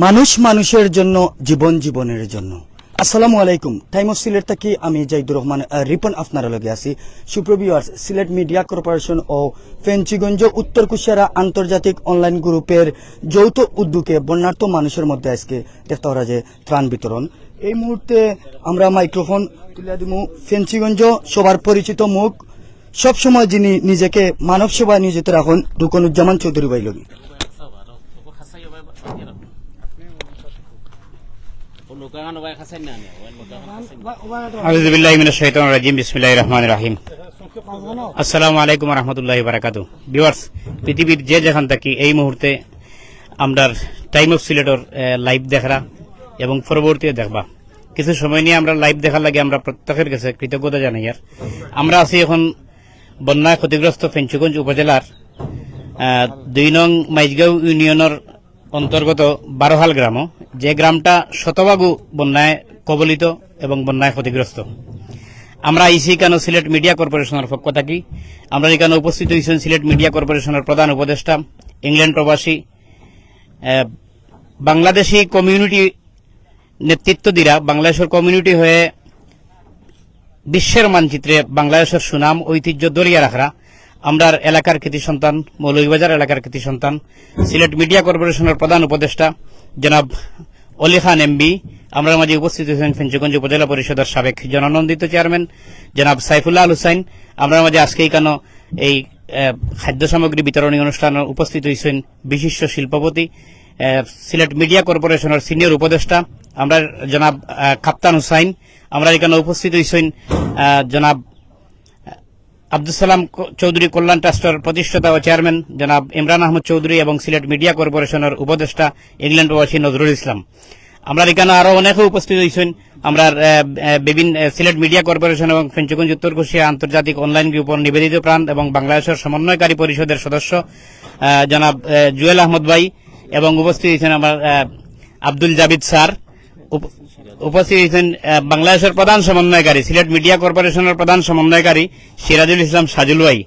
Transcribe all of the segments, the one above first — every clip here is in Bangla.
মানুষ মানুষের জন্য, জীবন জীবনের জন্য। আসসালামু আলাইকুম। টাইম অফ সিলেট থেকে আমি জাইদুর রহমান রিপন আপনার লগে আছি। সুপ্রভিউয়ার্স, সিলেট মিডিয়া কর্পোরেশন ও ফেঞ্চিগঞ্জ উত্তর কুশিয়ারা আন্তর্জাতিক অনলাইন গ্রুপের যৌথ উদ্যোগে বন্যার্থ মানুষের মধ্যে আজকে দেখতে পারা যে ত্রাণ বিতরণ। এই মুহূর্তে আমরা মাইক্রোফোন তুলে দিব ফেঞ্চিগঞ্জ সবার পরিচিত মুখ, সবসময় যিনি নিজেকে মানব সেবায় নিয়োজিত রাখুন, রুকনুজ্জামান চৌধুরী ভাই লগে। আউযুবিল্লাহি মিনাশ শাইতানির রাজিম। বিসমিল্লাহির রহমানির রহিম। আসসালামু আলাইকুম ওয়া রাহমাতুল্লাহি ওয়া বারাকাতুহু। ভিউয়ার্স, পৃথিবীর যে যেখান থাকি এই মুহূর্তে আমরা টাইম অফ সিলেটর লাইভ দেখরা এবং পরবর্তীতে দেখবা। কিছু সময় নিয়ে আমরা লাইভ দেখার লাগে আমরা প্রত্যেকের কাছে কৃতজ্ঞতা জানাই। আর আমরা আছি এখন বন্যায় ক্ষতিগ্রস্ত ফেঞ্চুগঞ্জ উপজেলার ২ নং মাইজগাঁও ইউনিয়নের অন্তর্গত বারোহাল গ্রাম, যে গ্রামটা শতভাগু বন্যায় কবলিত এবং বন্যায় ক্ষতিগ্রস্ত। আমরা আইসি কেন সিলেট মিডিয়া কর্পোরেশনের পক্ষ থাকি। আমরা এখানে উপস্থিত হয়েছেন সিলেট মিডিয়া কর্পোরেশনের প্রধান উপদেষ্টা, ইংল্যান্ড প্রবাসী, বাংলাদেশি কমিউনিটি নেতৃত্ব দিরা বাংলাদেশের কমিউনিটি হয়ে বিশ্বের মানচিত্রে বাংলাদেশের সুনাম ঐতিহ্য দরিয়া রাখরা আমরা এলাকার কৃতি সন্তান, মৌলভীবাজার এলাকার কৃতি সন্তান, সিলেট মিডিয়া কর্পোরেশনের প্রধান উপদেষ্টা জনাব অলি খান এমবি। আমরা মাঝে উপস্থিত হয়েছেন ফেঞ্চুগঞ্জ উপজেলা পরিষদের সাবেক জননন্দিত চেয়ারম্যান জনাব সাইফুল্লাহ আল হুসাইন। আমরা মাঝে আজকে কেন এই খাদ্য সামগ্রী বিতরণী অনুষ্ঠানে উপস্থিত হয়েছেন বিশিষ্ট শিল্পপতি, সিলেট মিডিয়া কর্পোরেশনের সিনিয়র উপদেষ্টা আমরা জনাব কাপ্তান হুসাইন। আমরা এখানে উপস্থিত হয়েছেন জনাব আব্দুল সালাম চৌধুরী কল্যাণ ট্রাস্টের প্রতিষ্ঠাতা ও চেয়ারম্যান জনাব ইমরান আহমদ চৌধুরী এবং সিলেট মিডিয়া কর্পোরেশনের উপদেষ্টা ইংল্যান্ড প্রবাসী নজরুল ইসলাম। আমরা এখানে আরো অনেকে উপস্থিত হয়েছেন। আমরা বিভিন্ন সিলেট মিডিয়া কর্পোরেশন এবং ফেঞ্চুগঞ্জ উত্তর কুশিয়া আন্তর্জাতিক অনলাইন গ্রুপের নিবেদিত প্রাণ এবং বাংলাদেশের সমন্বয়কারী পরিষদের সদস্য জনাব জুয়েল আহমদ ভাই এবং উপস্থিত হয়েছেন আমার আব্দুল জাবিদ স্যার। উপস্থিত হয়েছেন বাংলাদেশের প্রধান সমন্বয়কারী, সিলেট মিডিয়া কর্পোরেশনের প্রধান সমন্বয়কারী সিরাজুল ইসলাম সাজুল ভাই।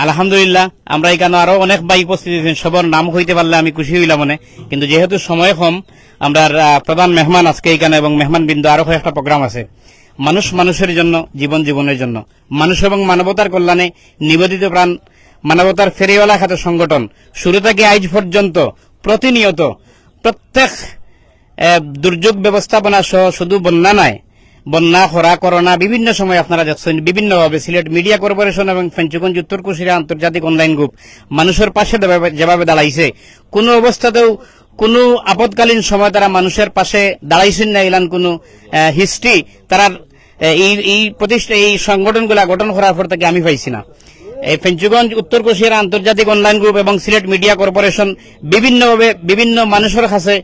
আলহামদুলিল্লাহ, আমরা এখানে আরো অনেক ভাই উপস্থিত হয়েছেন। সবার নাম হইতে পারলে আমি খুশি হইলাম মনে, কিন্তু যেহেতু সময় কম, আমরা প্রধান মেহমান আজকে এখানে এবং মেহমান বিন্দু আরো একটা প্রোগ্রাম আছে। মানুষ মানুষের জন্য, জীবন জীবনের জন্য, মানুষ এবং মানবতার কল্যাণে নিবেদিত প্রাণ মানবতার ফেরিওয়ালা খাত সংগঠন শুরু থেকে আজ পর্যন্ত প্রতিনিয়ত প্রত্যেক দুর্যোগ ব্যবস্থাপনা সহ শুধু বন্যা নয়, বন্যা, খরা, করোনা বিভিন্ন সময় আপনারা দেখছেন বিভিন্নভাবে সিলেট মিডিয়া কর্পোরেশন এবং ফেঞ্চুগঞ্জ উত্তর কুশিয়া আন্তর্জাতিক অনলাইন গ্রুপ মানুষের পাশে যেভাবে দাঁড়াইছে, কোন অবস্থাতেও কোন আপদকালীন সময় তারা মানুষের পাশে দাঁড়াইছেন না, এলান কোন হিস্ট্রি তারা এই সংগঠনগুলা গঠন করার পর থেকে আমি পাইছি না। এই ফেঞ্চুগঞ্জ উত্তর কুশিয়ার আন্তর্জাতিক অনলাইন গ্রুপ এবং সিলেট মিডিয়া কর্পোরেশন বিভিন্নভাবে বিভিন্ন মানুষের কাছে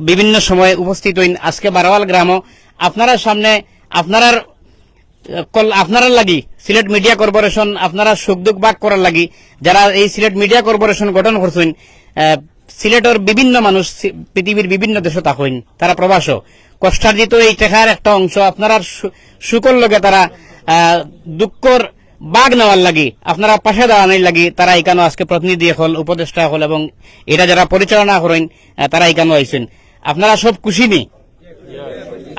বিভিন্ন সময়ে উপস্থিত হইন। আজকে বারোয়াল গ্রাম আপনারা সামনে আপনারা লাগি সিলেট মিডিয়া কর্পোরেশন আপনারা সুখ দুঃখ ভাগ করার লাগি যারা এই সিলেট মিডিয়া কর্পোরেশন গঠন করছেন। সিলেটের বিভিন্ন মানুষ পৃথিবীর বিভিন্ন দেশে থাকেন, তারা প্রবাস কষ্টার্জিত এই টেকার একটা অংশ আপনারা সুখর লগে তারা দুঃখর বাঘ নেওয়ার লাগি আপনারা পাশে দাঁড়ানোর লাগি তারা এখানে আজকে প্রতিনিধি হল, উপদেষ্টা হল এবং এটা যারা পরিচালনা করেন তারা এখানে আইছেন। আপনারা সব খুশি নি?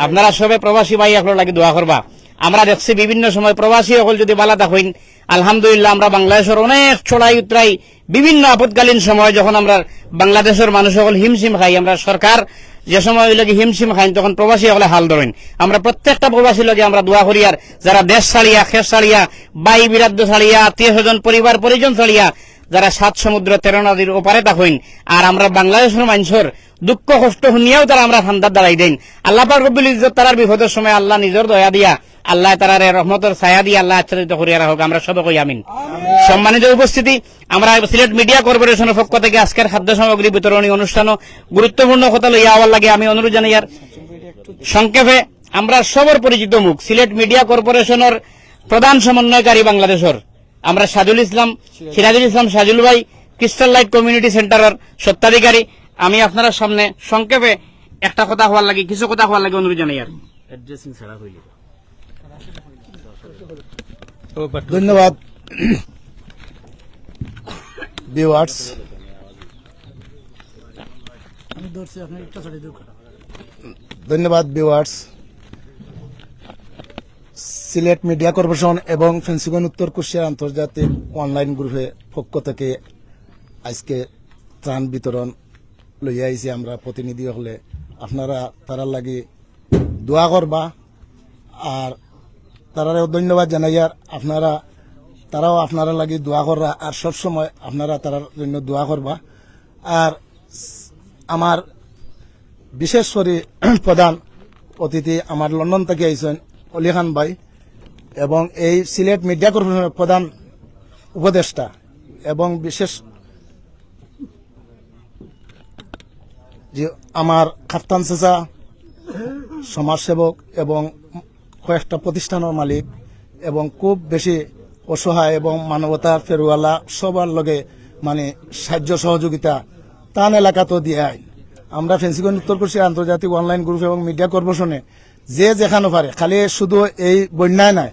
আপনারা সবে প্রবাসী ভাই আপনার লাগে দোয়া করবা। আমরা দেখছি বিভিন্ন সময় প্রবাসী হল যদি বালাদা হইন, আলহামদুলিল্লাহ আমরা বাংলাদেশের অনেক চড়াই উতরাই বিভিন্ন আপদকালীন সময় যখন আমরা বাংলাদেশের মানুষ সকল হিমশিম খাই, আমরা সরকার যে সময় লাগে হিমশিম খাই তখন প্রবাসী হলে হাল ধরেন। আমরা প্রত্যেকটা প্রবাসী লগে আমরা দোয়া করি আর যারা দেশ ছাড়িয়া, খেস ছাড়িয়া, বাই বিরাদ্দ ছাড়িয়া, আত্মীয় স্বজন, পরিবার পরিজন ছাড়িয়া যারা 7 সমুদ্র 13 নদীর ওপারে থাকেন, আর আমরা বাংলাদেশের মানুষের দুঃখ কষ্ট শুনিয়াও তারা আমরা ঠান্ডার দাঁড়াই দেন। আল্লাহ পাক রব্বুল ইজ্জত তারার বিপদের সময় আল্লাহ নিজের দয়া দিয়া, আল্লাহ তারার রহমতের ছায়া দিয়ে আল্লাহ আচ্ছাদিত করিয়া রাখুক। আমরা সবাই কই আমিন। সম্মানিত উপস্থিতি, আমরা সিলেট মিডিয়া কর্পোরেশনের পক্ষ থেকে আজকের খাদ্য সামগ্রী বিতরণী অনুষ্ঠানও গুরুত্বপূর্ণ কথা লইয়া আওয়ার লাগে আমি অনুরোধ জানাই। আর সংক্ষেপে আমরা সবার পরিচিত মুখ সিলেট মিডিয়া কর্পোরেশনের প্রধান সমন্বয়কারী বাংলাদেশের আমরা সিরাজুল ইসলাম সাজুল ভাই, ক্রিস্টাল লাইট কমিউনিটি সেন্টারের স্বত্বাধিকারী। আমি আপনার সামনে সংক্ষেপে একটা কথা হওয়ার লাগে, কিছু কথা হওয়ার লাগে অনুরোধ জানাই। আর ধন্যবাদ ভিউয়ার্স। ধন্যবাদ ভিউয়ার্স। সিলেট মিডিয়া কর্পোরেশন এবং ফেন্সিগঞ্জ উত্তর কুষ্টিয়া আন্তর্জাতিক অনলাইন গ্রুপের পক্ষ থেকে আজকে ত্রাণ বিতরণ লইয়া আইছি আমরা প্রতিনিধি হলে। আপনারা তারার লাগি দোয়া করবা আর তারাও ধন্যবাদ জানাইয়ার আপনারা তারাও আপনারা লাগি দোয়া করবা আর সবসময় আপনারা তারার জন্য দোয়া করবা। আর আমার বিশেষ করে প্রধান অতিথি আমার লন্ডন থেকে আইছেন অলি খান ভাই এবং এই সিলেট মিডিয়া কর্পোরেশনের প্রধান উপদেষ্টা এবং বিশেষ যে আমার কাপ্তান চাচা সমাজসেবক এবং কয়েকটা প্রতিষ্ঠানের মালিক এবং খুব বেশি অসহায় এবং মানবতার ফেরুয়ালা সবার লগে মানে সাহায্য সহযোগিতা তান এলাকাতেও দিয়ে আইন। আমরা ফেন্সিগঞ্জ উত্তর কুষ্টিয়া আন্তর্জাতিক অনলাইন গ্রুপ এবং মিডিয়া কর্পোরেশনে যে যেখানে পারে খালি শুধু এই বন্যায় নাই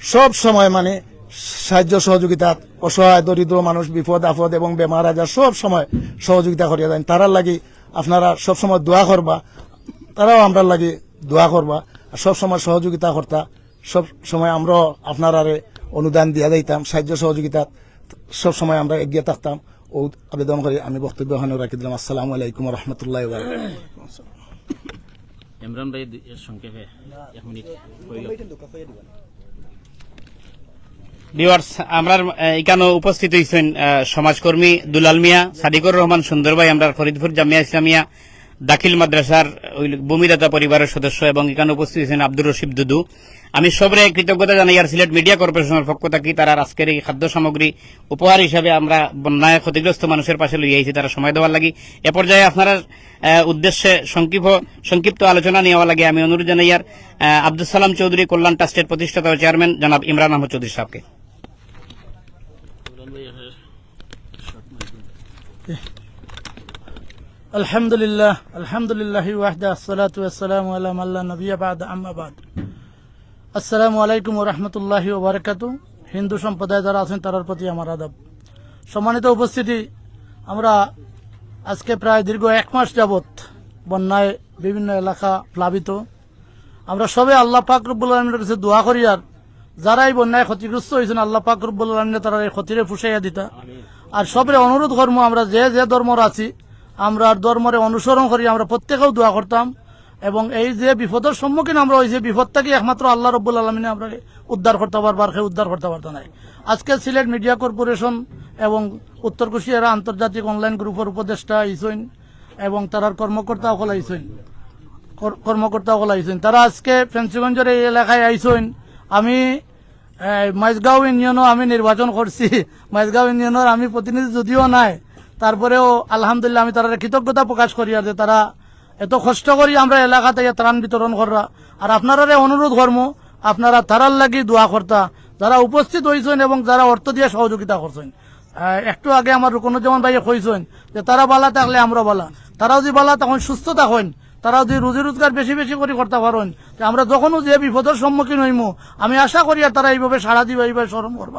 সব সময় মানে সাহায্য সহযোগিতা অসহায় দরিদ্র মানুষ বিপদ আপদ এবং বেমার আজার সব সময় সহযোগিতা করিয়া দেন। তারার লাগি আপনারা সব সময় দোয়া করবা, তারাও আমরা লাগি দোয়া করবা আর সব সময় সহযোগিতা করতা। সব সময় আমরাও আপনারা অনুদান দিয়া দিতাম, সাহায্য সহযোগিতা সব সময় আমরা এগিয়ে থাকতাম। ও আবেদন করে আমি বক্তব্য ওখানে রাখি দিলাম। আসসালামু আলাইকুম রহমতুল্লাহ। ইমরান ভাই সংক্ষেপে 1 মিনিট ভিউয়ার্স, আমরা এখানে উপস্থিত হয়েছেন সমাজকর্মী দুলাল মিয়া, সাদিকুর রহমান সুন্দর ভাই, আমরা ফরিদপুর জামিয়া ইসলামিয়া দাখিল মাদ্রাসার ভূমিদাতা পরিবারের সদস্য এবং এখানে উপস্থিত হয়েছেন আব্দুর রশিদ দুদু। আমি সবরে কৃতজ্ঞতা জানাই আর সিলেট মিডিয়া কর্পোরেশনের পক্ষ থেকে তারা আজকের এই খাদ্য সামগ্রী উপহার হিসাবে আমরা বন্যায় ক্ষতিগ্রস্ত মানুষের পাশে লইয়া আইছি, তারা সময় দেওয়ার লাগি। এ পর্যায়ে আপনারা উদ্দেশ্যে সংক্ষিপ্ত আলোচনা নেওয়া লাগে আমি অনুরোধ জানাই আর আব্দুল সালাম চৌধুরী কল্যাণ ট্রাস্টের প্রতিষ্ঠাতা ও চেয়ারম্যান জনাব ইমরান আহমদ চৌধুরী সাহেবকে। আলহামদুলিল্লাহ আলহামদুলিল্লাহি ওয়াহদা আসসালাতু ওয়াসসালামু আলা মান লা নাবিয়্যা বা'দা আম্মা বা'দ। আসসালামু আলাইকুম ওয়া রাহমাতুল্লাহি ওয়া বারাকাতুহু। হিন্দু সম্প্রদায় যারা আছেন তার প্রতি আমার আদাব। সম্মানিত উপস্থিতি, আমরা আজকে প্রায় দীর্ঘ 1 মাস যাবত বন্যায় বিভিন্ন এলাকা প্লাবিত। আমরা সবে আল্লাহ পাক রব্বুল আলামিনের কাছে দোয়া করি আর যারা এই বন্যায় ক্ষতিগ্রস্ত হয়েছেন আল্লাহ পাক রব্বুল আলামিন তারা এই ক্ষতিরে ফুসাইয়া দিতা। আর সবরে অনুরোধ করবো আমরা যে যে ধর্মর আছি আমরা ধর্মরে অনুসরণ করি, আমরা প্রত্যেকেও দোয়া করতাম এবং এই যে বিপদের সম্মুখীন আমরা ওই যে বিপদটাকে একমাত্র আল্লাহ রব্বুল আলমিনে আমরা উদ্ধার করতে পারবার, উদ্ধার করতে পারত নাই। আজকে সিলেট মিডিয়া কর্পোরেশন এবং উত্তর কুষ্টিয়ার আন্তর্জাতিক অনলাইন গ্রুপের উপদেষ্টা আইসেন এবং তার কর্মকর্তা আইসেন তারা আজকে ফেন্সিগঞ্জের এই এলাকায় আইসেন। আমি মাইজগাঁও ইউনিয়নও আমি নির্বাচন করছি, মাইজগাঁও ইউনিয়নের আমি প্রতিনিধি যদিও নাই, তারপরেও আলহামদুলিল্লাহ আমি তারা কৃতজ্ঞতা প্রকাশ করি আর যে তারা এত কষ্ট করি আমরা এলাকাতে ত্রাণ বিতরণ করা। আর আপনারা অনুরোধ করবো আপনারা তারার লাগি দোয়া করতা যারা উপস্থিত হয়েছেন এবং যারা অর্থ দিয়ে সহযোগিতা করছেন। একটু আগে আমার রুকনুজ্জামান ভাই কইছেন যে তারা বালা থাকলে আমরা বালা, তারাও যদি বালা তখন সুস্থ থাকেন, তারাও যদি রুজি রোজগার বেশি বেশি করে করতে পারেন, আমরা যখনও যে বিপদের সম্মুখীন হইম আমি আশা করি আর তারা এইভাবে সাড়া দিব, এইভাবে স্মরণ করবো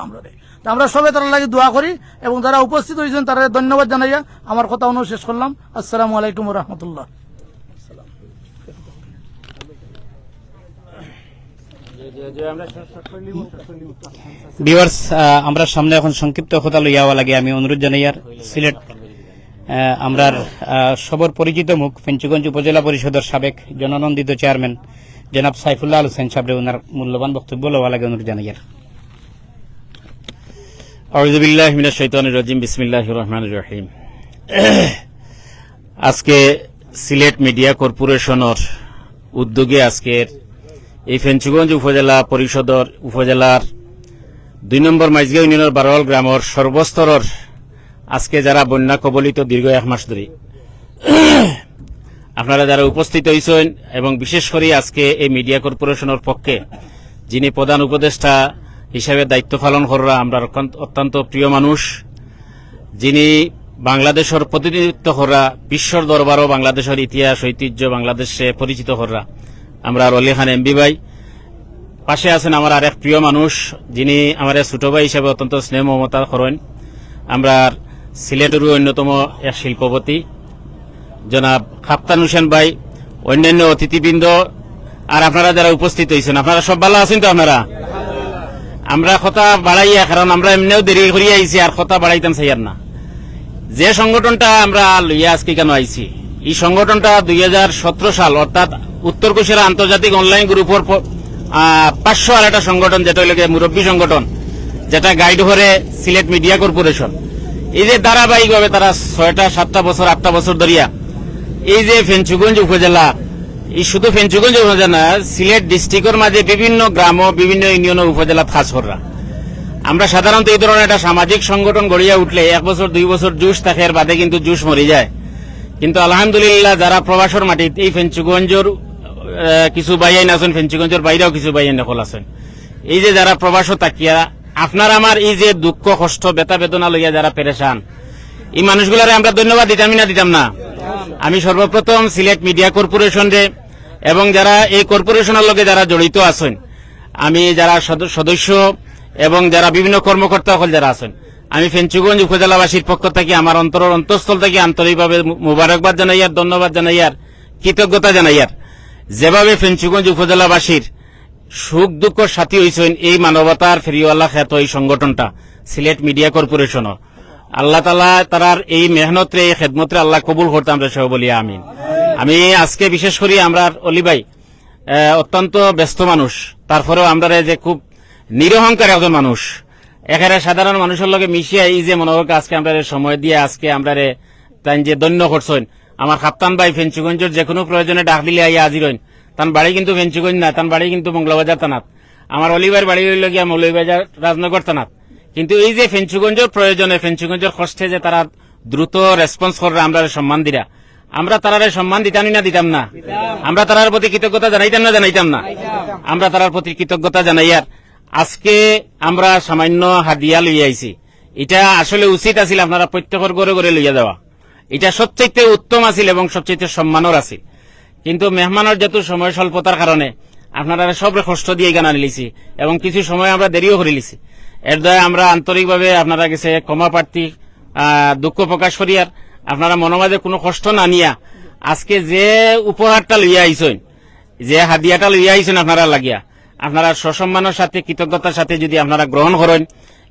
আমরা সবাই তারা লাগে দোয়া করি এবং যারা উপস্থিত হয়েছেন তারা ধন্যবাদ জানাইয়া আমার কথা অনুরোধ শেষ করলাম। আসসালামু আলাইকুম ওয়া রাহমাতুল্লাহ। ভিউয়ার্স, আমরা সামনে এখন সংক্ষিপ্ত কথা লইয়া লাগে আমি অনুরোধ জানাই আর সিলেট আমরা সবর পরিচিত মুখ ফেঞ্চুগঞ্জ উপজেলা পরিষদের সাবেক জননন্দিত চেয়ারম্যান জনাব সাইফুল্লাহ আল হোসেন সাহেব ওনার মূল্যবান বক্তব্য লওয়া লাগে অনুরোধ জানাই আর। আউযু বিল্লাহি মিনাশ শাইতানির রাজিম, বিসমিল্লাহির রহমানির রহিম। আজকে সিলেট মিডিয়া কর্পোরেশনের উদ্যোগে আজকের এই ফেঞ্চুগঞ্জ উপজেলা পরিষদের উপজেলার 2 নম্বর মাইজগাঁও ইউনিয়নের বারোয়াল গ্রামের সর্বস্তরের আজকে যারা বন্যা কবলিত দীর্ঘ 1 মাস ধরে আপনারা যারা উপস্থিত হয়েছেন এবং বিশেষ করে আজকে এই মিডিয়া কর্পোরেশনের পক্ষে যিনি প্রধান উপদেষ্টা হিসাবে দায়িত্ব পালন করা আমরা অত্যন্ত প্রিয় মানুষ, যিনি বাংলাদেশের প্রতিনিধিত্ব করা বিশ্বর দরবারও বাংলাদেশের ইতিহাস ঐতিহ্য বাংলাদেশে পরিচিত করা আমরা অলি খান এমবি ভাই, পাশে আছেন আমার আরেক প্রিয় মানুষ যিনি আমার ছোট ভাই হিসাবে অত্যন্ত স্নেহ মমতা করেন, আমরা সিলেটেরও অন্যতম এক শিল্পপতি জনাব কাপ্তান হোসেন ভাই, অন্যান্য অতিথিবৃন্দ, আর আপনারা যারা উপস্থিত হয়েছেন, আপনারা সব ভালো আছেন তো? আমরা কথা বাড়াইয়া, কারণ আমরা এমনিও দেরি করিয়া আইছি, আর কথা বাড়াইতাম চাইয়ার না। যে সংগঠনটা আমরা লইয়া আজকে কেন আইছি, এই সংগঠনটা 2017 সাল, অর্থাৎ উত্তর কুশিয়ারা আন্তর্জাতিক অনলাইন গ্রুপের 500 আর একটা সংগঠন, যেটা হইল মুরব্বী সংগঠন, যেটা গাইড করে সিলেট মিডিয়া কর্পোরেশন। এই যে ধারাবাহিকভাবে তারা 6টা 7টা বছর 8টা বছর ধরিয়া এই যে ফেঞ্চুগঞ্জ উপজেলা, এই শুধু ফেঞ্চুগঞ্জ উপজেলা না, সিলেট ডিস্ট্রিক্টের মাঝে বিভিন্ন গ্রাম ও বিভিন্ন ইউনিয়নের উপজেলা কাজ করা। আমরা সাধারণত এই ধরনের একটা সামাজিক সংগঠন গড়িয়া উঠলে 1 বছর 2 বছর জুস থাকে, এর বাদে কিন্তু জুস মরে যায়। কিন্তু আলহামদুলিল্লাহ যারা প্রবাসর মাটিত এই ফেঞ্চুগঞ্জের কিছু ভাইয়াইন আছেন, ফেঞ্চুগঞ্জের বাইরেও কিছু ভাইয়াইন নকল আছেন, এই যে যারা প্রবাসও তাকিয়া আপনার আমার এই যে দুঃখ কষ্ট বেতা বেদনা লইয়া যারা পেরেশান, এই মানুষগুলারে আমরা ধন্যবাদ দিতাম না। আমি সর্বপ্রথম সিলেট মিডিয়া কর্পোরেশন রে এবং যারা এই কর্পোরেশনের লগে যারা জড়িত আছেন, আমি যারা সদস্য এবং যারা বিভিন্ন কর্মকর্তা হল যারা আছেন, আমি ফেঞ্চুগঞ্জ উপজেলাবাসীর পক্ষ থেকে আমার অন্তঃস্থল থেকে আন্তরিকভাবে মুবারকবাদ জানাইয়ার, ধন্যবাদ জানাইয়ার, কৃতজ্ঞতা জানাইয়ার। যেভাবে ফেঞ্চুগঞ্জ উপজেলাবাসীর সুখ দুঃখ সাথী হয়েছেন এই মানবতার ফেরিওয়ালা খ্যাত এই সংগঠনটা সিলেট মিডিয়া কর্পোরেশন, আল্লাহ তাআলা তারার এই মেহনতরে এই খেদমতরে আল্লাহ কবুল করতে আমরা সহ বলি আমিন। আমি আজকে বিশেষ করে আমরা অলি ভাই অত্যন্ত ব্যস্ত মানুষ, তারপরেও আমরা যে খুব নিরহংকার একজন মানুষ, এখানে সাধারণ মানুষের লগে মিশিয়ে এই যে মনোভাবকে আজকে আমরা সময় দিয়ে আজকে আমরা তাই যে ধন্য করছেন। আমার কাপ্তান ভাই ফেঞ্চুগঞ্জের যে কোনো প্রয়োজনে ডাক দিলে আইয়া হাজির হইন। তার বাড়ি কিন্তু ফেঞ্চুগঞ্জ না, তার বাড়ি কিন্তু মংলাবাজার থানাত। আমার অলিভার বাড়ি হইল গিয়া মৌলভীবাজার রাজনগর থানাত। কিন্তু এই যে ফেঞ্চুগঞ্জের প্রয়োজনে, ফেঞ্চুগঞ্জের কষ্টে যে তারা দ্রুত রেসপন্স করে আমরা সম্মান দিরা, আমরা তারারে সম্মান দিতাম না, আমরা তারার প্রতি কৃতজ্ঞতা জানাইতাম না, আমরা তারার প্রতি কৃতজ্ঞতা জানাইয়ার আজকে আমরা সামান্য হাদিয়া লইয়া আইছি। এটা আসলে উচিত আছিল আপনারা প্রত্যেকের ঘরে ঘরে লইয়া দেওয়া, এটা সবচেয়ে উত্তম আছিল এবং সবচেয়ে সম্মানের আছিল। কিন্তু মেহমানের যেহেতু সময় স্বল্পতার কারণে আপনারা সবরে কষ্ট দিয়ে গান আনিলিছি এবং কিছু সময় আমরা দেরিও করে লিছি। এর দ্বারা আমরা আন্তরিকভাবে আপনারা কাছে ক্ষমা প্রার্থী, দুঃখ প্রকাশ করিয়ার আপনারা মনোমাঝে কোনো কষ্ট না নিয়া আজকে যে উপহারটা লইয়া আইছেন, যে হাদিয়াটা লইয়া আইছেন আপনারা লাগিয়া, আপনারা সসম্মানের সাথে কৃতজ্ঞতার সাথে যদি আপনারা গ্রহণ করেন,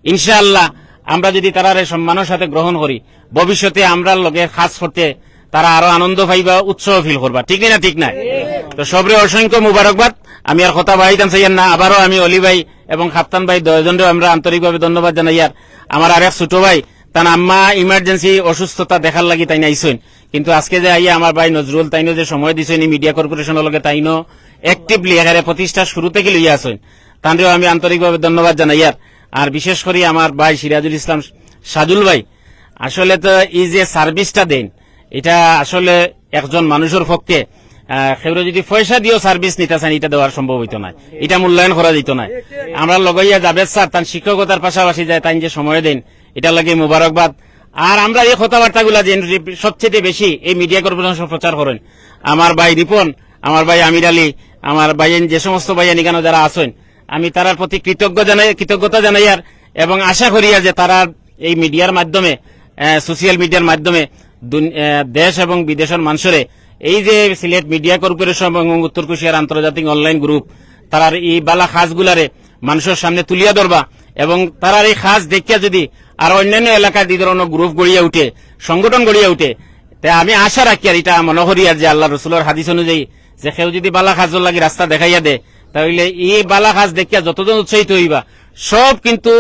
ইনশাআল্লাহ আমরা যদি তারারে সম্মানের সাথে গ্রহণ করি, ভবিষ্যতে আমরা লগে খাস করতে তারা আরো আনন্দ পাইবা, উৎসাহ ফিল করবা। ঠিক না ঠিক না? তো সবরে অসংখ্য মুবারকবাদ। আমি আর কথা বাড়াইতাম চাইয়ার না। আবারও আমি অলি ভাই এবং কাপ্তান ভাই দুজনকেও আমরা আন্তরিকভাবে ধন্যবাদ জানাইয়ার। আমার আরেক ছোট ভাই তার আম্মা ইমার্জেন্সি অসুস্থতা দেখার লাগি তাই আইসেন, কিন্তু আজকে যে আইয়া আমার ভাই নজরুল তাইনো যে সময় দিছেন এই মিডিয়া কর্পোরেশনের লগে, তাইনো অ্যাক্টিভলি এখানে প্রতিষ্ঠা শুরু থেকে লইয়া আসেন, তাঁদেরও আমি আন্তরিকভাবে ধন্যবাদ জানাইয়ার। আর বিশেষ করে আমার ভাই সিরাজুল ইসলাম সাজুল ভাই, আসলে তো এই যে সার্ভিসটা দেন, এটা আসলে একজন মানুষের পক্ষে সেগুলো যদি পয়সা দিয়েও সার্ভিস নিতে চান এটা দেওয়ার সম্ভব হইতো না, এটা মূল্যায়ন করা যেত না। আমরা লগাইয়া যাবে স্যার তার শিক্ষকতার পাশাপাশি যায় তাই যে সময় দেন, এটা লাগে মুবারকবাদ। আর আমরা এই কথাবার্তাগুলা যে সবচেয়ে বেশি এই মিডিয়া কর্পোরেশন প্রচার করেন, আমার ভাই রিপন, আমার ভাই আমির আলী, আমার ভাইয়েন যে সমস্ত ভাইয়েন এখানে যারা আছেন, আমি তারার প্রতি কৃতজ্ঞতা জানাইয়ার এবং আশা করিয়া যে তারা এই মিডিয়ার মাধ্যমে, সোশিয়াল মিডিয়ার মাধ্যমে দেশ এবং বিদেশের মানুষের এই যে সিলেট মিডিয়া কর্পোরেশন এবং উত্তর কুশিয়ার আন্তর্জাতিক অনলাইন গ্রুপ, তারার এই বালা খাসগুলারে মানুষের সামনে তুলিয়া ধরবা এবং তারার এই খাস দেখিয়া যদি আর অন্যান্য এলাকায় এই ধরনের গ্রুপ গড়িয়া উঠে, সংগঠন গড়িয়া উঠে, তাই আমি আশা রাখি আর এটা মনে করি আর যে আল্লাহ রসুলের হাদিস অনুযায়ী যে কেউ যদি বালা খাজর লাগি রাস্তা দেখাইয়া দে, তাহলে এই বালা খাজ দেখিয়া যতজন উৎসাহিত হইবা সব কিন্তু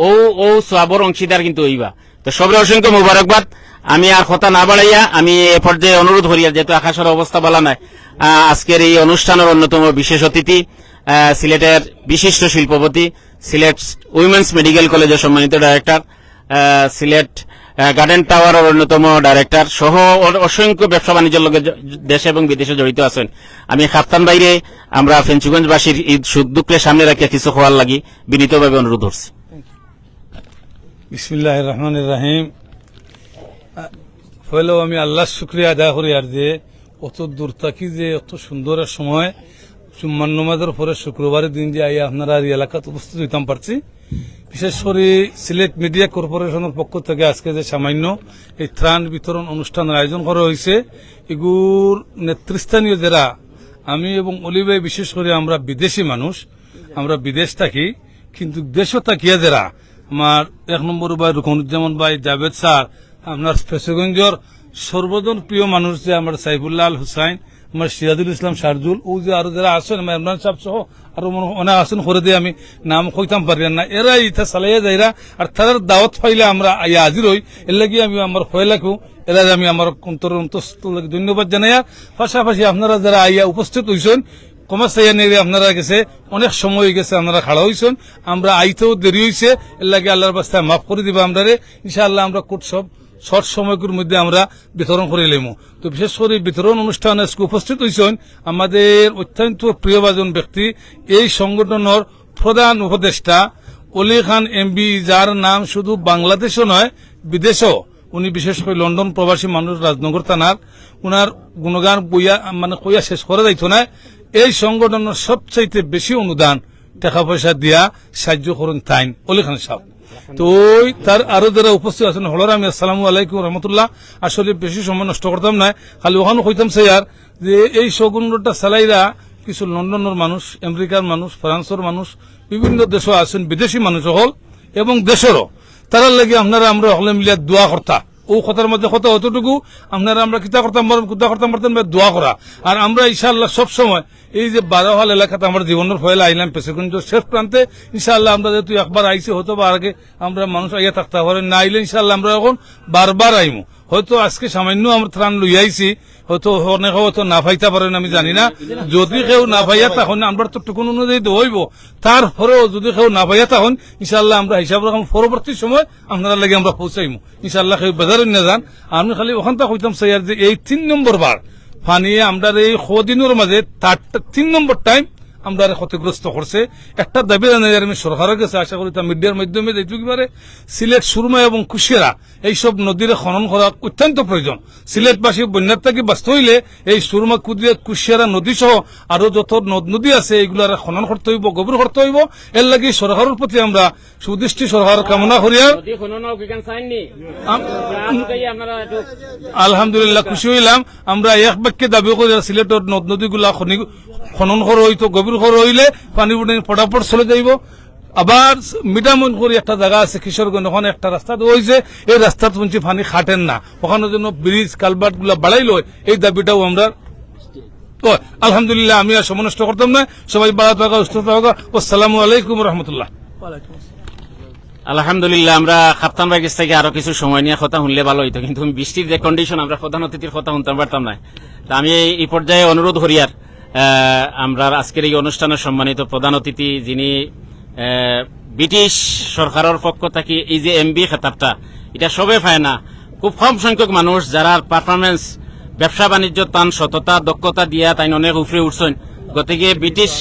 ও সওয়াবের অংশীদার কিন্তু হইবা। তো সবরে অসংখ্য মুবারকবাদ। আমি আর কথা না বাড়াইয়া আমি এ পর্যায়ে অনুরোধ করিয়া, যেহেতু আকাশের অবস্থা বলা নাই, আজকের এই অনুষ্ঠানের অন্যতম বিশেষ অতিথি সিলেটের বিশিষ্ট শিল্পপতি, সিলেট উইমেন্স মেডিকেল কলেজের সম্মানিত ডাইরেক্টর, সিলেট গার্ডেন টাওয়ারের অন্যতম ডাইরেক্টর সহ অসংখ্য ব্যবসা বাণিজ্যের লগে দেশে এবং বিদেশে জড়িত আছেন, আমি কাপ্তান বাইরে আমরা ফেঞ্চুগঞ্জবাসীর ঈদ সুখ দুঃখের সামনে রাখিয়া কিছু হওয়ার লাগি বিনীতভাবে অনুরোধ করছি। বিসমিল্লাহির রহমানির রহিম। হইলেও আমি আল্লাহর শুক্রিয়া আদায় করি আর যে অত দূর থাকি যে অত সুন্দর সময় জুম্মার নামাজের পরে শুক্রবারের দিন যে আইয়া আপনারা এই এলাকাতে উপস্থিত হইতাম পারছি, বিশেষ করে সিলেট মিডিয়া কর্পোরেশনের পক্ষ থেকে আজকে যে সামান্য এই ত্রাণ বিতরণ অনুষ্ঠানের আয়োজন করা হয়েছে, এগুর নেতৃস্থানীয় যারা, আমি এবং অলি ভাই বিশেষ করে আমরা বিদেশি মানুষ, আমরা বিদেশ থাকি, কিন্তু দেশও থাকিয়া যারা আমার 1 নম্বর ভাই রুকনুজ্জামান ভাই, জাভেদ স্যার, আপনার ফেসগঞ্জর সর্বজন প্রিয় মানুষ যে আমার সাইফুল্লাহ আল হুসাইন, আমার সিরাজুল ইসলাম শারজুল, ও যে আরো যারা আছেন, আমার ইমরান সাহেব সহ আরো অনেক আছেন, করে দিয়ে আমি নাম কইতাম পারি না, এরা ইথা চালাইয়া যাইরা, আর তাদের দাওয়াত পাইলে আমরা আইয়া হাজির হই। এর লাগি আমি আমার ভয় লাগু, এরা আমি আমার অন্তস্থল ধন্যবাদ জানাই। পাশাপাশি আপনারা যারা আইয়া উপস্থিত হইছেন, কমাস চাইয়া নিয়ে আপনারা গেছে, অনেক সময় হয়ে গেছে, আপনারা খাড়া হয়েছেন, আমরা আইতেও দেরি হয়েছে, এর লাগে আল্লাহর বাস্তায় মাফ করে দিবা আমরা। ইনশাআল্লাহ আমরা খুব সব শর্ট সময়গুলোর মধ্যে আমরা বিতরণ করে লেমু। তো বিশেষ করে বিতরণ অনুষ্ঠানে উপস্থিত হয়েছেন আমাদের অত্যন্ত প্রিয়ভাজন ব্যক্তি, এই সংগঠনের প্রধান উপদেষ্টা অলি খান এমবি, যার নাম শুধু বাংলাদেশও নয় বিদেশও, উনি বিশেষ করে লন্ডন প্রবাসী মানুষ, রাজনগর থানার, উনার গুণগান বইয়া মানে কইয়া শেষ করা যাইত না। এই সংগঠনের সবচাইতে বেশি অনুদান টাকা পয়সা দিয়া সাহায্য করুন তাইন অলি খান সাহেব। তো তার আরো যারা উপস্থিত আছেন, হলার আমি আসসালামু আলাইকুম রহমতুল্লাহ। আসলে বেশি সময় নষ্ট করতাম না, খালি ওখানে কইতাম স্যার যে এই সংগঠনটা চালাইরা কিছু লন্ডনের মানুষ, আমেরিকার মানুষ, ফ্রান্সের মানুষ, বিভিন্ন দেশও আছেন, বিদেশি মানুষ হল এবং দেশেরও, তারা লাগে আপনারা আমরা হলে মিলিয়া দোয়া করতা। ও কথার মধ্যে কথা অতটুকু আপনারা আমরা কিতা করতাম পারতাম দোয়া করা। আর আমরা ইনশাআল্লাহ সবসময় এই যে 12 হাল এলাকাতে আমার জীবনের ফয়লা আইলাম পেশেগঞ্জ শেষ প্রান্তে, ইনশাআল্লাহ আমরা যেহেতু একবার আইসি, হয়তো বা আগে আমরা মানুষ আইয়া থাকতে পারেন না, আইলে ইনশাআল্লাহ আমরা এখন বারবার আইমু। হয়তো আজকে সামান্য আমরা ত্রাণ লই আইছি, হয়তো অনেক হয়তো না পাইতে পারেন আমি জানি না, যদি কেউ না পাইয়া তখন আমরা তো টুকুন অনুযায়ী হইব, তারপরেও যদি কেউ না পাইয়া তখন ইনশাআল্লাহ আমরা হিসাব রাখুন পরবর্তী সময় আপনারা লাগে আমরা পৌঁছাইমু ইনশাআল্লাহ। কেউ বেজার না যান, আমি খালি ওখান থেকে কইতাম স্যার যে এই 3 নম্বর বার পানি আমরা এই কদিনের মাঝে 3 নম্বর টাইম আমরা ক্ষতিগ্রস্ত করছে। একটা দাবি জানাই আমি সরকারের কাছে, আশা করি তা মিডিয়ার মাধ্যমে যেটুকু পারে সিলেট, সুরমা এবং কুশিয়ারা এইসব নদীর খনন করা অত্যন্ত প্রয়োজন। সিলেটবাসী বন্যার থেকে বাঁচতে হইলে এই সুরমা, কুশিয়ারা নদী সহ আরো যত নদ নদী আছে এইগুলার খনন করতে হইব, গভীর করতে হইব। এর লাগে সরকারের প্রতি আমরা সুদৃষ্টি সরকার কামনা করি। আলহামদুলিল্লাহ খুশি হইলাম, আমরা এক বাক্যে দাবি করি সিলেটের নদ নদীগুলা খনন করা হইতো, গভীর করা হইলে পানি ফটাফট চলে যাইব। আবার মিটামন করে একটা জায়গা আছে কিশোরগঞ্জ, ওখানে একটা রাস্তা হয়েছে, এই রাস্তার শুনছি পানি খাটেন না, ওখানে জন্য ব্রিজ কালভার্ট গুলা বাড়াইল, এই দাবিটাও আমরা। আলহামদুলিল্লাহ, আমি আর সময় নষ্ট করতাম না, সবাই বাড়া থাকা, সুস্থ থাকা। আসসালামু আলাইকুম রহমতুল্লাহ। আলহামদুলিল্লাহ, আমরা কাপ্তান ভাই কাছ থেকে আরো কিছু সময় নিয়ে কথা শুনলে ভালো হইতো, কিন্তু বৃষ্টির যে কন্ডিশন, আমরা প্রধান অতিথির কথা শুনতে পারতাম না। তা আমি এই পর্যায়ে অনুরোধ করি আর আমরা আজকের এই অনুষ্ঠানের সম্মানিত প্রধান অতিথি, যিনি ব্রিটিশ সরকারের পক্ষ থেকে এই যে এমবি খেতাবটা, এটা সবে পায় না, খুব কম সংখ্যক মানুষ যারা পারফরমেন্স, ব্যবসা বাণিজ্য তান সততা দক্ষতা দিয়া তাই অনেক উপরে উঠছেন। গতিকে ব্রিটিশ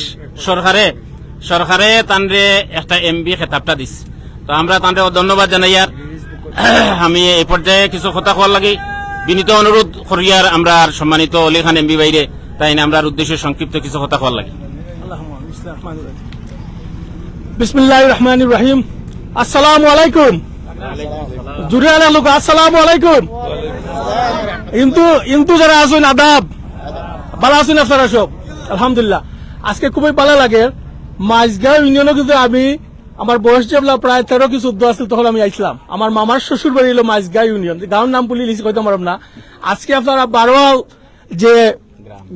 সরকারে তানরে একটা এমবি খেতাবটা দিস, তো আমরা তানরে ধন্যবাদ জানাই। আর আমি এই পর্যায়ে কিছু কথা কোয়ার লাগে বিনীত অনুরোধ করিয়ার আমরা সম্মানিত অলি খান এমবি বাইরে তাই না আমরা উদ্দেশ্যে সংক্ষিপ্ত কিছু কথা কোয়ার লাগে। বিসমিল্লাহির রহমানির রহিম। আসসালামু আলাইকুম। জুড়ে আনা লোক আসসালামু আলাইকুম। কিন্তু যারা আছেন আদাব, ভালো আছেন আপনারা সব? আলহামদুলিল্লাহ, আজকে খুবই ভালো লাগে। মাঝগাঁও ইউনিয়নে কিন্তু আমি, আমার বয়স যেগুলা প্রায় 13 কি 14 আছিল, তখন আমি আইছিলাম। আমার মামার শ্বশুর বাড়ি হলো মাঝগাঁও ইউনিয়ন, গাঁওর নাম বলি লিখি কইতে পারব না। আজকে আপনারা 12 যে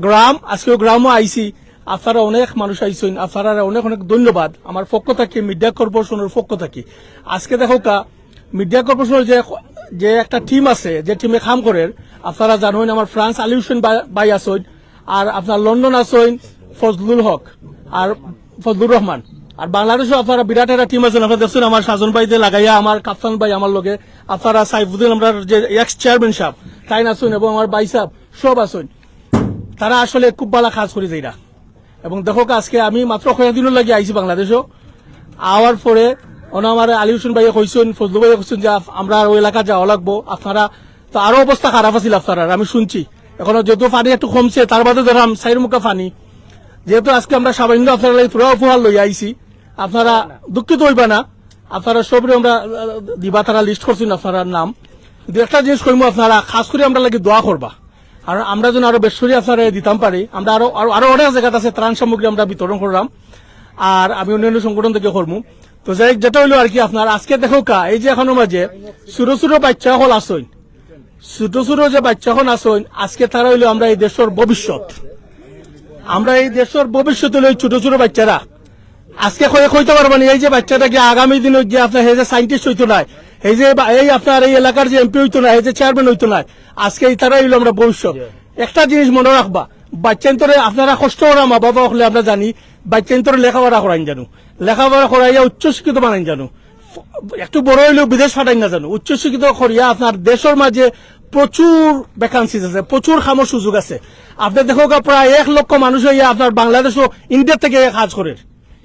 গ্রাম, আজকে গ্রামও আইছি, আপনারা অনেক মানুষ আইছেন, আপনারা অনেক অনেক ধন্যবাদ আমার পক্ষ থেকে, মিডিয়া কর্পোরেশনের পক্ষ থেকে। আজকে দেখো মিডিয়া কর্পোরেশনের যে একটা টিম আছে, যে টিমে কাম করে, আপনারা জানেন আমার ফ্রান্স আলী হোসেন ভাই আছেন, আর আপনার লন্ডন আছেন ফজলুল হক আর ফজলুর রহমান, আর বাংলাদেশও আপনারা বিরাট একটা টিম আছেন। আপনারা দেখছেন আমার সাজন ভাই যে লাগাইয়া, আমার কাপ্তান ভাই আমার লগে, আপনারা সাইফুদ্দিন আমরা যে এক্স চেয়ারম্যান সাহেব তাই আছেন, এবং আমার ভাই সাহেব সব আছেন। তারা আসলে খুব ভালো কাজ করে যাইরা। এবং দেখো আজকে আমি মাত্র কয়েকদিনের লাগে আইছি বাংলাদেশও, আওয়ার পরে আমার আলী হোসেন ভাইয়া কইছেন, ফজলু ভাইয়া কইছেন যে আমরা ওই এলাকা যাওয়া লাগবো। আপনারা তো আরো অবস্থা খারাপ আছিল আপনারা, আমি শুনছি। এখন যেহেতু পানি একটু কমছে, তার বাদে ধরাম 4 মুখা পানি, যেহেতু আজকে আমরা সামান্য আপনারা পুরো উপহার লই আইছি, আপনারা দুঃখিত হইবা না। আপনারা সবরে আমরা দিবা তারা লিস্ট করছেন আপনারা নাম। কিন্তু একটা জিনিস কইমু, আপনারা খাস করে আমরা লাগে দোয়া করবা, আর আমরা যেন আরো বেশ করে আপনারা দিতাম পারি। আমরা আরো আরো অনেক জায়গাতে আছে ত্রাণ সামগ্রী আমরা বিতরণ করলাম, আর আমি অন্যান্য সংগঠন থেকে করবো। তো যাই যেটা হইলো আর কি, আপনার আজকে দেখো এই যে এখনো মাঝে ছোট ছোট বাচ্চা হল আসইন, ছোট ছোট যে বাচ্চা হল আসইন, আজকে তারা হইলো আমরা এই দেশের ভবিষ্যৎ। আমরা এই দেশের ভবিষ্যৎ হইলো ছোট ছোট বাচ্চারা। আজকে কইতে পারবো না এই যে বাচ্চাটাকে আগামী দিনে যে আপনার এই যে সাইন্টিস্ট হইতো না, এই যে এই আপনার এই এলাকার যে এমপি হইতো না, এই যে চেয়ারম্যান হইতো না, আজকে তারা হইলো আমরা ভবিষ্যৎ। একটা জিনিস মনে রাখবা, বাচ্চান্তরে আপনারা কষ্ট করা মা বাবা হলে আমরা জানি, বাচ্চান্তরে লেখাপড়া করাইন জানো, লেখাপড়া করাইয়া উচ্চশিক্ষিত বানাইন জানো, একটু বড় হইলেও বিদেশ পাঠাইন না জানো, উচ্চশিক্ষিত করিয়া আপনার দেশের মাঝে প্রচুর ভ্যাকান্সিজ আছে, প্রচুর খামর সুযোগ আছে। আপনি দেখো প্রায় 1 লক্ষ মানুষ হইয়া আপনার বাংলাদেশও ইন্ডিয়ার থেকে কাজ করে,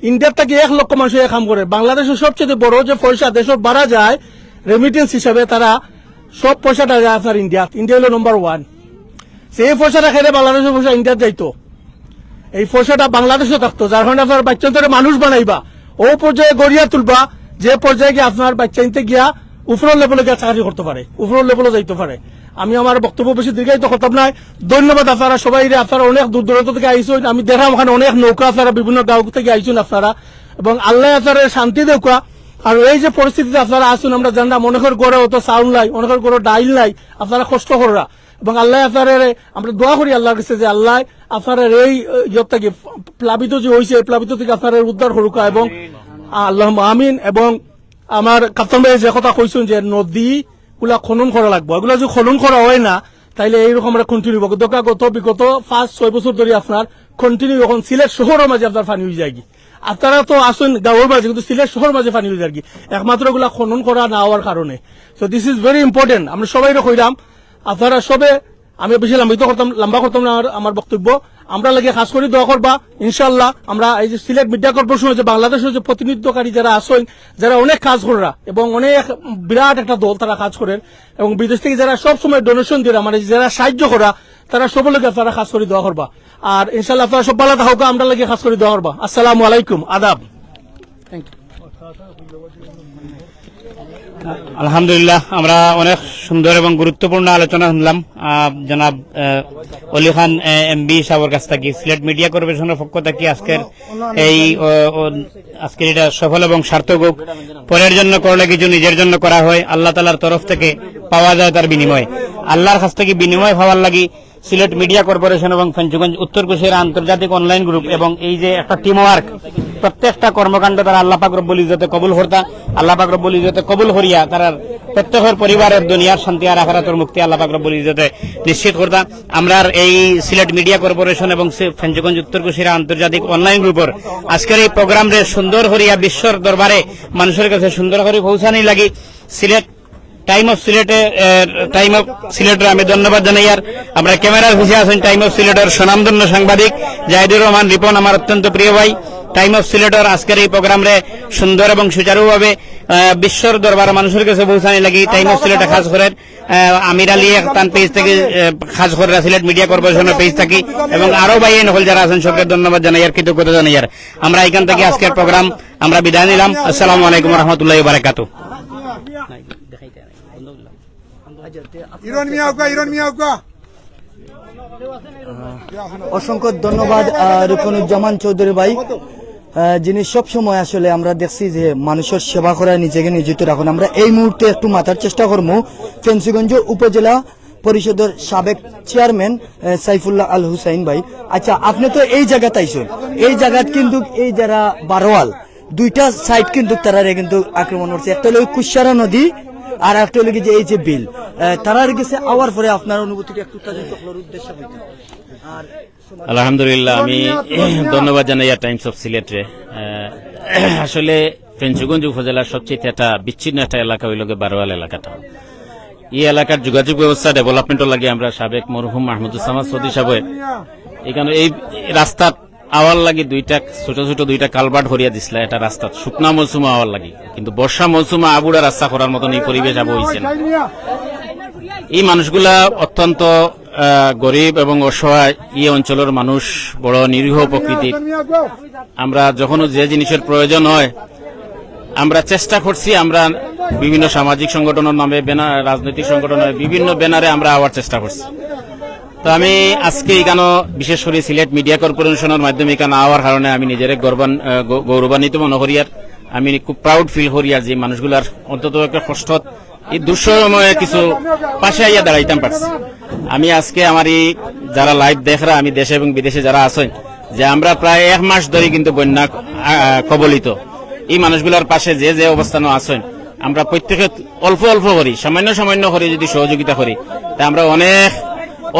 ইন্ডিয়ার থেকে 1 লক্ষ মানুষ হইয়া কাম করে। বাংলাদেশের সবচেয়ে বড় যে পয়সা দেশের বাড়া যায় রেমিটেন্স হিসাবে, তারা সব পয়সাটা যায় আপনার ইন্ডিয়া। ইন্ডিয়া হলো নম্বর 1। সেই পয়সাটা খেলে বাংলাদেশের পয়সা ইন্ডিয়ার যাইতো, এই পয়সাটা বাংলাদেশে থাকতো, যার কারণে আপনার বাচ্চান্তরে মানুষ বানাইবা, ও পর্যায়ে গড়িয়া তুলবা যে পর্যায়ে গিয়ে আপনার বাচ্চাইতে গিয়া উপরের লেভেলে গিয়ে চাকরি করতে পারে, উপরের লেভেলে যাইতে পারে। আমি আমার বক্তব্য বেশি দীর্ঘায়িত করতাম না। ধন্যবাদ আপনারা সবাই, আপনারা অনেক দূর দূরান্ত থেকে আইসুন। আমি দেখলাম ওখানে অনেক নৌকা আপনারা বিভিন্ন গাঁও থেকে আইসুন আপনারা, এবং আল্লাহ আপনারা শান্তি দেখা। আর এই যে পরিস্থিতিতে আপনারা আসুন, আমরা জানলাম অনেকের গড়ে অত চাউল নাই, অনেকের গড়ে ডাইল নাই, আপনারা কষ্ট করা, এবং আল্লাহ আপনার আমরা দোয়া করি আল্লাহর কাছে যে আল্লাহ আপনার এই ইয়ত থেকে প্লাবিত যে হয়েছে, এই প্লাবিত থেকে আপনার উদ্ধার করুকা, এবং আল্লাহ আমিন। এবং আমার কাপ্তান ভাই যে কথা কইছেন যে নদী গুলা খনন করা লাগবে, এগুলা যদি খনন করা হয় না তাইলে এইরকম আমরা কন্টিনিউ বিগত 5-6 বছর ধরে আপনার কন্টিনিউ এখন সিলেট শহরের মাঝে আপনার পানি হয়ে যায়। আপনারা তো আসুন গাঁয়ের মাঝে, কিন্তু সিলেট শহর মাঝে পানি হয়ে যায় একমাত্র এগুলা খনন করা না হওয়ার কারণে। So this is very important. আমরা সবাই কইলাম আপনারা সবে, আমি বেশি লম্বা করতাম না আমার বক্তব্য, আমরা লাগে খাস করে দোয়া করবা ইনশাল্লাহ। আমরা এই যে সিলেট মিডিয়া কর্পোরেশন যে বাংলাদেশের যে প্রতিনিধিত্বকারী যারা আসেন, যারা অনেক কাজ করা এবং অনেক বিরাট একটা দল তারা কাজ করেন, এবং বিদেশ থেকে যারা সব সময় ডোনেশন দিয়ে মানে যারা সাহায্য করা, তারা সব লোকে আপনারা খাস করে দোয়া করবা। আর ইনশাল্লাহ আপনারা সব ভালো থাকুক, আমরা লাগে খাস করে দোয়া করবা। আসসালামু আলাইকুম, আদাব। Thank you. আলহামদুলিল্লাহ, আমরা অনেক সুন্দর এবং গুরুত্বপূর্ণ আলোচনা শুনলাম জনাব অলি খান এমবি সাহেবের কাছ থেকে। সিলেট মিডিয়া কর্পোরেশনের পক্ষ থেকে আজকের এটা সফল এবং সার্থক হোক। পরের জন্য করলে কিছু নিজের জন্য করা হয়, আল্লাহ তাআলার তরফ থেকে পাওয়া যায় তার বিনিময়। আল্লাহর কাছ থেকে বিনিময় পাওয়ার লাগি সিলেট মিডিয়া কর্পোরেশন এবং ফেঞ্চুগঞ্জ উত্তর কুশিয়ারা আন্তর্জাতিক অনলাইন গ্রুপ এবং এই যে একটা টিম ওয়ার্ক, প্রত্যেকটা কর্মকাণ্ড তারা আল্লাহ পাক রব্বুল ইজ্জতে কবুল করতা, আল্লাহ পাক রব্বুল ইজ্জতে কবুল করিয়া তারা প্রত্যেকের পরিবারের দুনিয়ার শান্তি আর আখিরাতের মুক্তি আল্লাহ পাক রব্বুল ইজ্জতে নিশ্চিত করতা। আমরা এই সিলেট মিডিয়া কর্পোরেশন এবং ফেঞ্চুগঞ্জ উত্তর কুশিয়ারা আন্তর্জাতিক অনলাইন গ্রুপের আজকের এই প্রোগ্রামে সুন্দর করিয়া বিশ্বর দরবারে মানুষের কাছে সুন্দর করে পৌঁছানি লাগি সিলেট টাইম অফ সিলেটের আমি ধন্যবাদ জানাই। আর আমরা ক্যামেরার পিছে আছেন টাইম অফ সিলেটের স্বনামধন্য সাংবাদিক জাহিদুর রহমান রিপন, আমার অত্যন্ত প্রিয় ভাই। টাইম অফ সিলেটের আজকের এই প্রোগ্রামে সুন্দর এবং সুচারুভাবে বিশ্বর দরবার মানুষের কাছে পৌঁছানি লাগি টাইম অফ সিলেটে খাস করে আমির আলী তান পেজ থেকে খাস করে সিলেট মিডিয়া কর্পোরেশনের পেজ থাকি, এবং আরো ভাই নকল যারা আছেন সবকে ধন্যবাদ জানাই আর কৃতজ্ঞতা জানাই। আর আমরা এখান থেকে আজকের প্রোগ্রাম আমরা বিদায় নিলাম। আসসালামু আলাইকুম রহমতুল্লাহ বারাকাতু। অসংখ্য ধন্যবাদ রুকনুজ্জামান চৌধুরী ভাই, যিনি সব সময় আসলে আমরা দেখছি যে মানুষের সেবা করায় নিজেকে নিয়োজিত রাখুন। আমরা এই মুহূর্তে একটু মাথার চেষ্টা করবো ফেঞ্চুগঞ্জ উপজেলা পরিষদের সাবেক চেয়ারম্যান সাইফুল্লাহ আল হুসাইন ভাই। আচ্ছা, আপনি তো এই জায়গাতে আইসেন, এই জায়গাত কিন্তু এই যারা বারোয়াল দুইটা সাইড কিন্তু তারা কিন্তু আক্রমণ করছে, একটা হলো কুশারা নদী আর একটা হলো যে এই যে বিল, তারা গেছে আওয়ার পরে আপনার অনুভূতিটা একটু উদ্দেশ্য হইতো। আর আলহামদুলিল্লাহ, আমি ধন্যবাদ জানাই টাইমস অফ সিলেটে। আসলে ফেঞ্চুগঞ্জ উপজেলার সবচেয়ে একটা বিচ্ছিন্ন একটা এলাকা হইল বারোয়াল এলাকাটা। এই এলাকার যোগাযোগ ব্যবস্থা ডেভেলপমেন্টের লাগে আমরা সাবেক মরহুম মাহমুদুজ্জামান সৌদি সাহেব এখানে এই রাস্তার আওয়ার লাগি ছোট ছোট দুইটা কালভার্ট হরিয়া দিছিল এটা রাস্তা শুকনা মৌসুমে আওয়ার লাগি, কিন্তু বর্ষা মৌসুমে আবুড়া রাস্তা করার মতন এই পরিবেশ আবু হয়েছে। এই মানুষগুলা অত্যন্ত গরিব এবং অসহায়। এই অঞ্চলের মানুষ বড় নিরীহ প্রকৃতির। আমরা যখন যে জিনিসের প্রয়োজন হয় আমরা চেষ্টা করছি, আমরা বিভিন্ন সামাজিক সংগঠনের নামে রাজনৈতিক সংগঠনের বিভিন্ন ব্যানারে আমরা আওয়ার চেষ্টা করছি। তো আমি আজকে এখানে বিশেষ করে সিলেট মিডিয়া কর্পোরেশনের মাধ্যমে এখানে আওয়ার কারণে আমি নিজের গৌরবান্বিত মনে করি। আর আমি খুব প্রাউড ফিল করি আর যে মানুষগুলার অন্তত একটা কষ্ট এই দুঃসময়ে কিছু পাশে আইয়া দাঁড়াইতাম পারছি। আমি আজকে আমার এই যারা লাইভ দেখরা, আমি দেশে এবং বিদেশে যারা আছেন, যে আমরা প্রায় 1 মাস ধরে কিন্তু বন্যা কবলিত এই মানুষগুলোর পাশে যে যে অবস্থানে আছেন, আমরা প্রত্যেকে অল্প অল্প করি, সামান্য সামান্য করে যদি সহযোগিতা করি, তা আমরা অনেক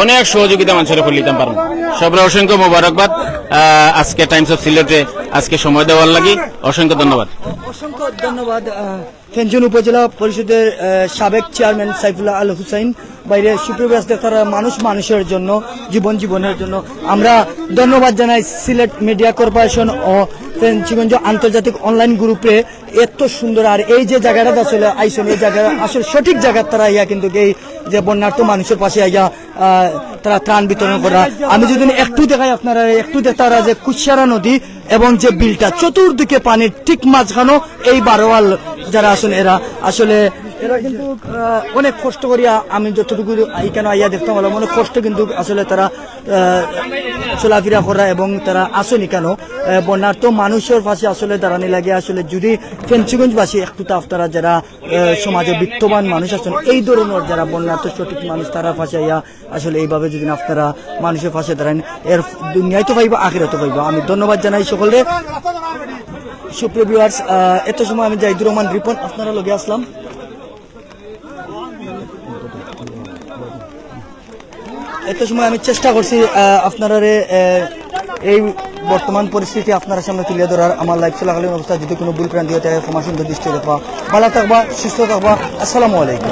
অনেক সহযোগিতা মানুষের করে দিতে পারবো। সবরা অসংখ্য মোবারকবাদ। আজকে টাইমস অফ সিলেটে আজকে সময় দেওয়ার লাগি অসংখ্য ধন্যবাদ। অসংখ্য ধন্যবাদ। ফেঞ্চন উপজেলা পরিষদের সাবেক চেয়ারম্যান সাইফুল্লাহ আল হুসাইন বাইরে সুপ্রিয় তারা মানুষের জন্য জীবনের জন্য আমরা ধন্যবাদ জানাই সিলেট মিডিয়া কর্পোরেশন ও ফেঞ্চিগঞ্জ আন্তর্জাতিক অনলাইন গ্রুপে এত সুন্দর। আর এই যে জায়গাটা আসলে আইসন, এই জায়গা আসলে সঠিক জায়গা তারা ইয়া কিন্তু এই যে বন্যার্থ মানুষের পাশে আইয়া তারা ত্রাণ বিতরণ করা। আমি যদি একটু দেখাই আপনারা, একটু তারা যে কুশিয়ারা নদী এবং যে বিলটা চতুর্দিকে পানির ঠিক মাঝখানো এই বারোয়াল যারা আছেন এরা কিন্তু অনেক কষ্ট করিয়া, আমি যতটুকু এখানে আইয়া দেখতাম অনেক কষ্ট কিন্তু আসলে তারা চলাফেরা করা এবং তারা আসেনি কেন বন্যার্থ মানুষের পাশে আসলে দাঁড়ানি লাগে। আসলে যদি ফেঞ্চিগঞ্জবাসী একটু আপনারা যারা সমাজে বিত্তবান মানুষ আছেন, এই ধরনের যারা বন্যার্থ সঠিক মানুষ তারা পাশে আইয়া আসলে এইভাবে যদি আপনারা মানুষের পাশে দাঁড়ান, এর দুনিয়ায় তো পাইব, আখিরাতে পাইব। আমি ধন্যবাদ জানাই সকলে। সুপ্রিয় ভিউয়ার্স, এত সময় আমি জাহিদুর রহমান রিপন আপনারা লগে আসলাম। এত সময় আমি চেষ্টা করছি আপনারা এই বর্তমান পরিস্থিতি আপনার সামনে তুলে ধরার। আমার লাইফ চলাকালীন অবস্থা যদি কোনো ভুল প্রান্তি হয়ে থাকে ক্ষমা সুন্দর দৃষ্টি রাখবা। ভালো থাকবা, সুস্থ থাকবা। আসসালামু আলাইকুম।